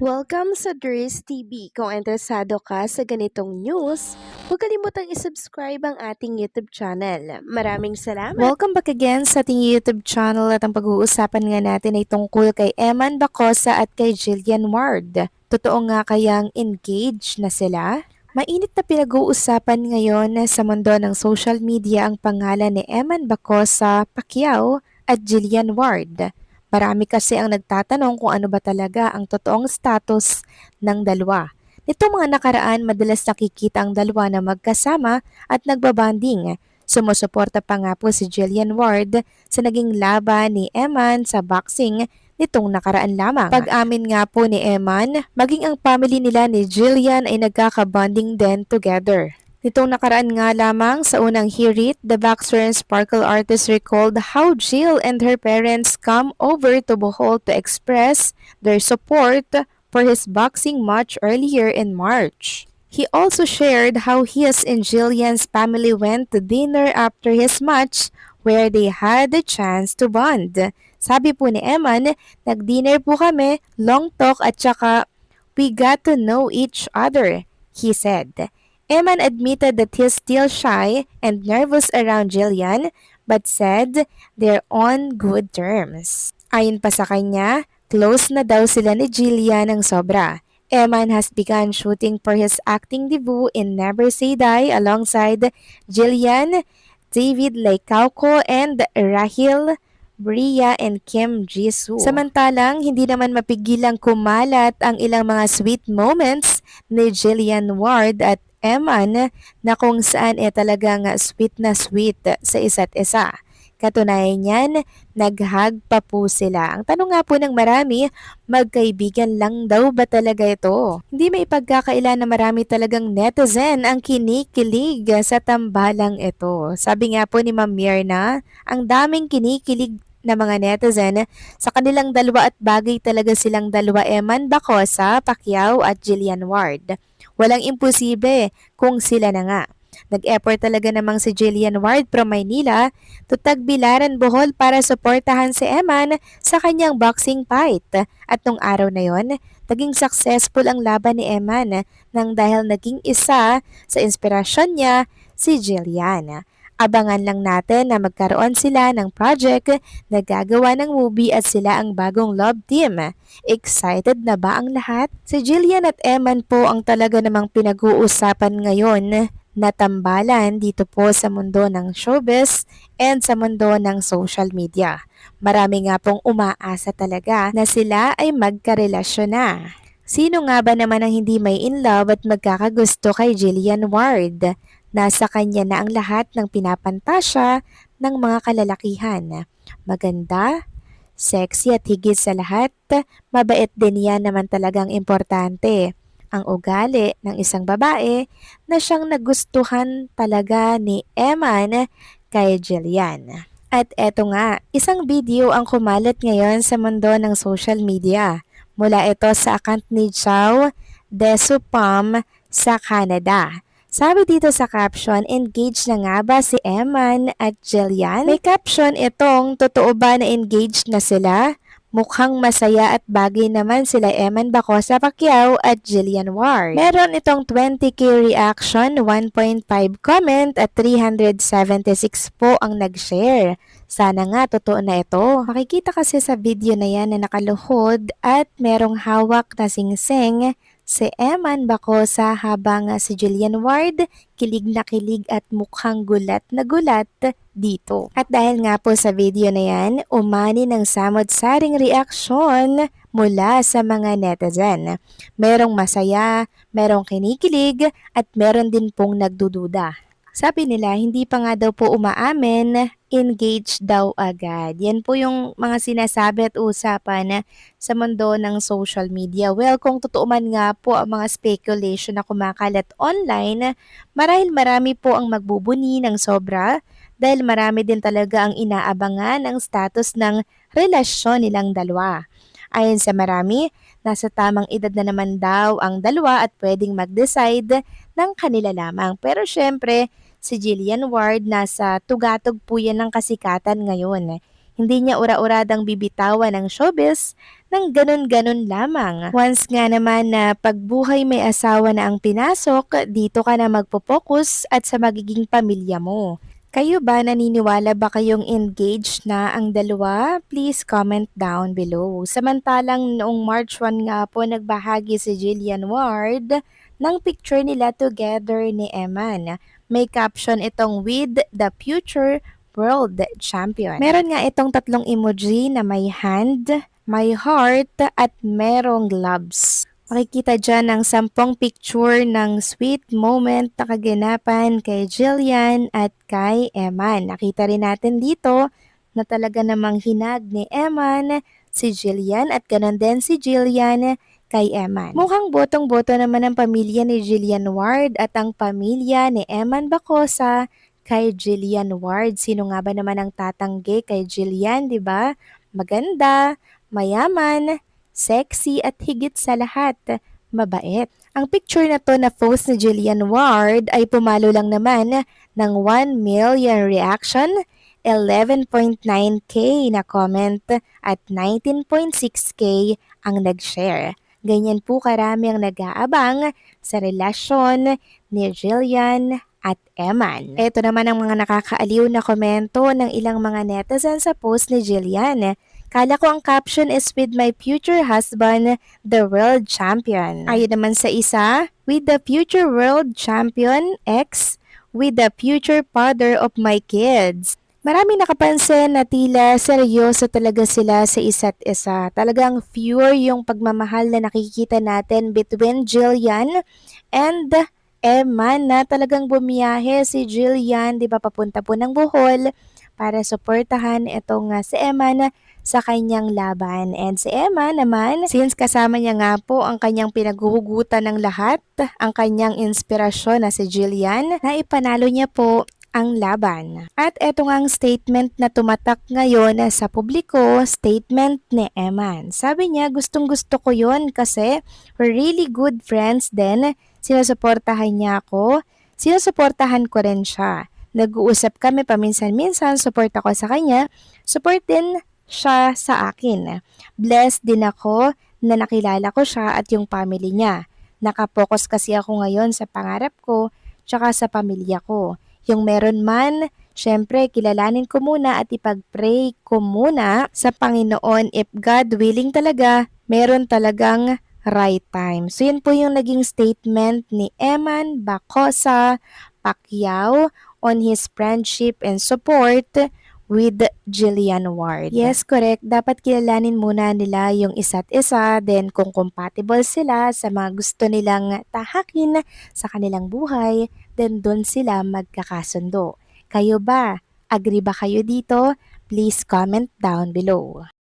Welcome sa Dries TV. Kung interesado ka sa ganitong news, huwag kalimutang isubscribe ang ating YouTube channel. Maraming salamat! Welcome back again sa ating YouTube channel at ang pag-uusapan nga natin ay tungkol kay Eman Bacosa at kay Jillian Ward. Totoo nga kayang engaged na sila? Mainit na pinag-uusapan ngayon sa mundo ng social media ang pangalan ni Eman Bacosa Pacquiao at Jillian Ward. Marami kasi ang nagtatanong kung ano ba talaga ang totoong status ng dalawa. Nitong mga nakaraan, madalas nakikita ang dalawa na magkasama at nagbabanding. Sumusuporta pa nga po si Jillian Ward sa naging laban ni Eman sa boxing nitong nakaraan lamang. Pag-amin nga po ni Eman, maging ang family nila ni Jillian ay nagkakabonding din together. Nitong nakaraan nga lamang sa unang hirit, the boxer and sparkle artist recalled how Jill and her parents come over to Bohol to express their support for his boxing match earlier in March. He also shared how his and Jillian's family went to dinner after his match where they had the chance to bond. Sabi po ni Eman, nag-dinner po kami, long talk at saka we got to know each other, he said. Eman admitted that he's still shy and nervous around Jillian but said they're on good terms. Ayon pa sa kanya, close na daw sila ni Jillian ng sobra. Eman has begun shooting for his acting debut in Never Say Die alongside Jillian, David Laicauco, and Rahil Bria and Kim Jisoo. Samantalang, hindi naman mapigilang kumalat ang ilang mga sweet moments ni Jillian Ward at Eman na kung saan talagang sweet na sweet sa isa't isa. Katunayan niyan, nag-hug pa po sila. Ang tanong nga po ng marami, magkaibigan lang daw ba talaga ito? Hindi may pagkakaila na marami talagang netizen ang kinikilig sa tambalang ito. Sabi nga po ni Ma'am Myrna, ang daming kinikilig na mga netizen sa kanilang dalawa at bagay talaga silang dalawa Eman Bacosa, Pacquiao at Jillian Ward. Walang imposible kung sila na nga. Nag-effort talaga namang si Jillian Ward from Maynila to Tagbilaran, Bohol para suportahan si Eman sa kanyang boxing fight. At nung araw na yon, naging successful ang laban ni Eman nang dahil naging isa sa inspirasyon niya si Jillian. Abangan lang natin na magkaroon sila ng project na gagawa ng movie at sila ang bagong love team. Excited na ba ang lahat? Si Jillian at Eman po ang talaga namang pinag-uusapan ngayon na tambalan dito po sa mundo ng showbiz and sa mundo ng social media. Marami nga pong umaasa talaga na sila ay magkarelasyon na. Sino nga ba naman ang hindi may in love at magkakagusto kay Jillian Ward? Nasa kanya na ang lahat ng pinapantasya ng mga kalalakihan. Maganda, sexy at higit sa lahat, mabait din yan naman talagang importante. Ang ugali ng isang babae na siyang nagustuhan talaga ni Eman kay Jillian. At eto nga, isang video ang kumalat ngayon sa mundo ng social media. Mula ito sa account ni Chow Desupam sa Canada. Sabi dito sa caption, engaged na nga ba si Eman at Jillian? May caption itong, totoo ba na engaged na sila? Mukhang masaya at bagay naman sila Eman Bacosa Pacquiao at Jillian Ward. Meron itong 20k reaction, 1.5 comment at 376 po ang nag-share. Sana nga totoo na ito. Makikita kasi sa video na yan na nakaluhod at merong hawak na singsing si Eman Bacosa habang si Jillian Ward kilig na kilig at mukhang gulat na gulat dito. At dahil nga po sa video na yan, umani ng samod-saring reaksyon mula sa mga netizen. Merong masaya, merong kinikilig at meron din pong nagdududa. Sabi nila, hindi pa nga daw po umaamin, engaged daw agad. Yan po yung mga sinasabi at usapan sa mundo ng social media. Well, kung totoo man nga po ang mga speculation na kumakalat online, marahil marami po ang magbubuni ng sobra dahil marami din talaga ang inaabangan ang status ng relasyon nilang dalawa. Ayon sa marami, nasa tamang edad na naman daw ang dalawa at pwedeng mag-decide ng kanila lamang. Pero syempre, si Jillian Ward nasa tugatog po yan ng kasikatan ngayon. Hindi niya ura-uradang bibitawan ng showbiz ng ganun-ganun lamang. Once nga naman na pagbuhay may asawa na ang pinasok, dito ka na magpo-focus at sa magiging pamilya mo. Kayo ba, naniniwala ba kayong engaged na ang dalawa? Please comment down below. Samantalang noong March 1 nga po nagbahagi si Jillian Ward ng picture nila together ni Eman. May caption itong with the future world champion. Meron nga itong tatlong emoji na may hand, may heart, at merong gloves. Makikita dyan ang 10 picture ng sweet moment na kaganapan kay Jillian at kay Eman. Nakita rin natin dito na talaga namang hinag ni Eman si Jillian at ganon din si Jillian kay Eman. Mukhang botong-boto naman ang pamilya ni Jillian Ward at ang pamilya ni Eman Bacosa kay Jillian Ward. Sino nga ba naman ang tatanggi kay Jillian, di ba? Maganda, mayaman, sexy at higit sa lahat, mabait. Ang picture na to na post ni Jillian Ward ay pumalo lang naman ng 1 million reaction, 11.9k na comment at 19.6k ang nag-share. Ganyan po karami ang nag-aabang sa relasyon ni Jillian at Eman. Ito naman ang mga nakakaaliw na komento ng ilang mga netizens sa post ni Jillian. Kala ko ang caption is with my future husband, the world champion. Ayun naman sa isa, with the future world champion, X, with the future father of my kids. Marami nakapansin na tila seryoso talaga sila sa isa't isa. Talagang pure yung pagmamahal na nakikita natin between Jillian and Eman, na talagang bumiyahe si Jillian, di ba, papunta po ng Bohol para suportahan itong si Eman sa kanyang laban. And si Eman naman, since kasama niya nga po ang kanyang pinaghuhugutan ng lahat, ang kanyang inspirasyon na si Jillian, na ipanalo niya po ang laban. At eto nga ang statement na tumatak ngayon sa publiko, statement ni Eman. Sabi niya, gustong-gusto ko yon kasi we're really good friends din. Sinusuportahan niya ako, sinusuportahan ko rin siya. Nag-uusap kami paminsan-minsan, support ako sa kanya, support din siya sa akin. Blessed din ako na nakilala ko siya at yung family niya. Nakapokus kasi ako ngayon sa pangarap ko tsaka sa pamilya ko. Yung meron man, syempre kilalanin ko muna at ipag-pray ko muna sa Panginoon if God willing talaga, meron talagang right time. So yun po yung naging statement ni Eman Bacosa Pacquiao on his friendship and support with Jillian Ward. Yes, correct. Dapat kilalanin muna nila yung isa't isa, then kung compatible sila sa mga gusto nilang tahakin sa kanilang buhay, then doon sila magkakasundo. Kayo ba? Agree ba kayo dito? Please comment down below.